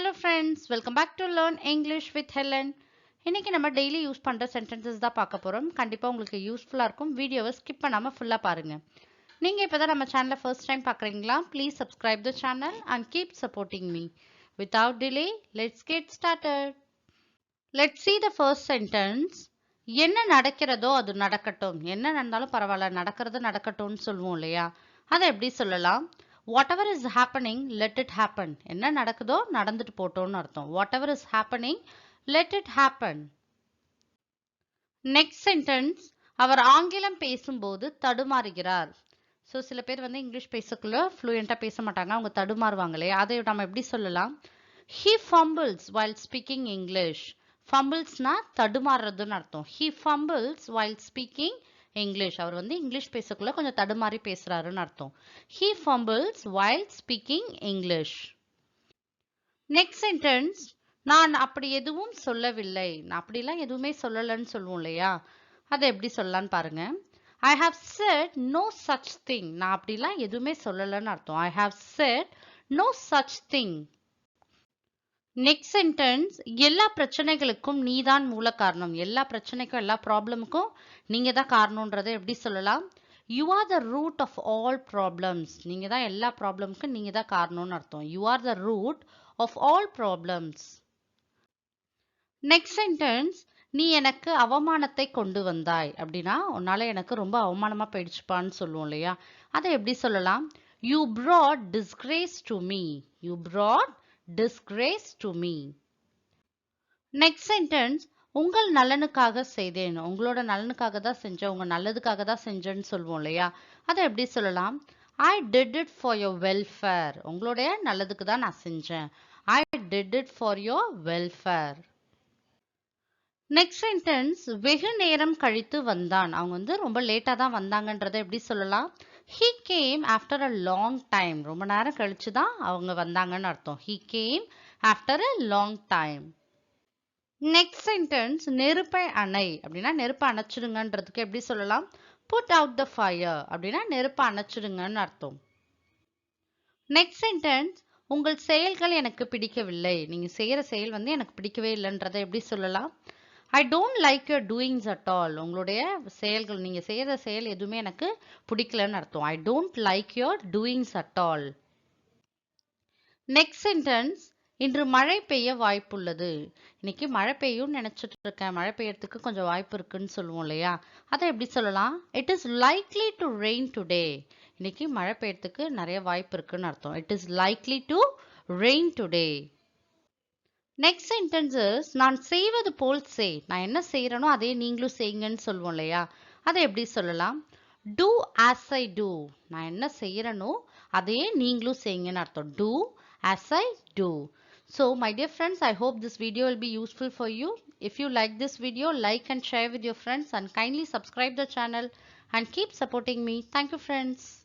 Hello friends, welcome back to Learn English with Helen. இன்னைக்கு நம்ம daily use பண்ற sentences தான் பார்க்க போறோம். கண்டிப்பா உங்களுக்கு யூஸ்ஃபுல்லா இருக்கும். வீடியோவை ஸ்கிப் பண்ணாம ஃபுல்லா பாருங்க. நீங்க இப்பதான் நம்ம சேனலை ஃபர்ஸ்ட் டைம் பார்க்கறீங்களா? Please subscribe the channel and keep supporting me. Without delay, let's get started. Let's see the first sentence. என்ன நடக்கிறதோ அது நடக்கட்டும். என்ன நடந்தாலும் பரவாயில்ல, நடக்கிறது நடக்கட்டும்னு சொல்லுவோம் இல்லையா? அதை எப்படி சொல்லலாம்? Whatever is happening, let it happen. என்ன நடக்குதோ நடந்துட்டு போட்டோம்னு அர்த்தம். Whatever is happening, let it happen. Next sentence. அவர் ஆங்கிலம் பேசும்போது தடுமாறுகிறார். ஸோ சில பேர் இங்கிலீஷ் பேசக்குள்ள ஃப்ளூயண்டா பேச மாட்டாங்க, அவங்க தடுமாறுவாங்களே, அதை நம்ம எப்படி சொல்லலாம்? He fumbles while speaking English. Fumblesனா தடுமாறுறதுன்னு அர்த்தம். He fumbles while speaking English. Our English பேசக்குள்ள கொஞ்சம் தடுமாறி பேசுறாருன்னு அர்த்தம். He fumbles while speaking English. Next sentence. நான் அப்படி எதுவும் சொல்லவில்லை. நான் அப்படிலாம் எதுவுமே சொல்லலன்னு சொல்லுவோம் இல்லையா? அதை எப்படி சொல்லலாம்னு பாருங்க. I have said no such thing. நான் அப்படிலாம் எதுவுமே சொல்லலன்னு அர்த்தம். I have said no such thing. Next sentence. எல்லா பிரச்சனைகளுக்கும் நீதான் மூல காரணம். எல்லா பிரச்சனைக்கும் எல்லா ப்ராப்ளமுக்கும் நீங்க தான் காரணம்ன்றதை எப்படி சொல்லலாம்? You are the root of all problems. நீங்க தான் எல்லா ப்ராப்ளமுக்கும் நீங்க தான் காரணம்னு அர்த்தம். You are the root of all problems. Next sentence. நீ எனக்கு அவமானத்தை கொண்டு வந்தாய். அப்படின்னா உன்னால எனக்கு ரொம்ப அவமானமா போயிடுச்சுப்பான்னு சொல்லுவோம் இல்லையா? அதை எப்படி சொல்லலாம்? You brought disgrace to me. You brought disgrace to me. Next sentence. உங்கள் நலனுக்காக செய்தேன். உங்களோட நலனுக்காக தான் செஞ்சேன், உங்க நல்லதுக்காக தான் செஞ்சேன்னு சொல்லுவோம் இல்லையா? அதை எப்படி சொல்லலாம்? I did it for your welfare. உங்களுடைய நல்லதுக்கு தான் நான் செஞ்சேன். I did it for your welfare. Next sentence. வெகு நேரம் கழித்து வந்தான். அவங்க ரொம்ப லேட்டா தான் வந்தாங்கன்றதை எப்படி சொல்லலாம்? He came after a long time. ரொம்ப நேரம் கழிச்சு தான் அவங்க வந்தாங்கன்னு அர்த்தம். He came after a long time. Next sentence. நெருப்பை அணை. அப்படின்னா நெருப்பை அணைச்சிடுங்கன்றதுக்கு எப்படி சொல்லலாம்? Put out the fire. அப்படின்னா நெருப்பை அணைச்சிடுங்கன்னு அர்த்தம். Next sentence. உங்கள் செயல்கள் எனக்கு பிடிக்கவில்லை. நீங்க செய்யற செயல் எனக்கு பிடிக்கவே இல்லைன்றதை எப்படி சொல்லலாம்? I don't like your doings at all. உங்களுடைய செயல்கள், நீங்க செய்யற செயல் எதுவுமே எனக்கு பிடிக்கலன்னு அர்த்தம். I don't like your doings at all. Next sentence. இன்று மழை பெய்ய வாய்ப்புள்ளது. இன்னைக்கு மழை பெய்யும்னு நினைச்சிட்டு இருக்கேன், மழை பெய்யறதுக்கு கொஞ்சம் வாய்ப்பு இருக்குன்னு சொல்லுவோம் இல்லையா? அதை எப்படி சொல்லலாம்? It is likely to rain today. இன்னைக்கு மழை பெய்யறதுக்கு நிறைய வாய்ப்பு இருக்குன்னு அர்த்தம். It is likely to rain today. Next sentences. நான் செய்வது போல் செய். நான் என்ன செய்யறனோ அதே நீங்களும் செய்யுங்கன்னு சொல்லுவோம் இல்லையா? அதை எப்படி சொல்லலாம்? Do as I do. நான் என்ன செய்யறனோ அதே நீங்களும் செய்யுங்கன்னு அர்த்தம். Do as I do. So my dear friends, I hope this video will be useful for you. If you like this video, like and share with your friends and kindly subscribe the channel and keep supporting me. Thank you friends.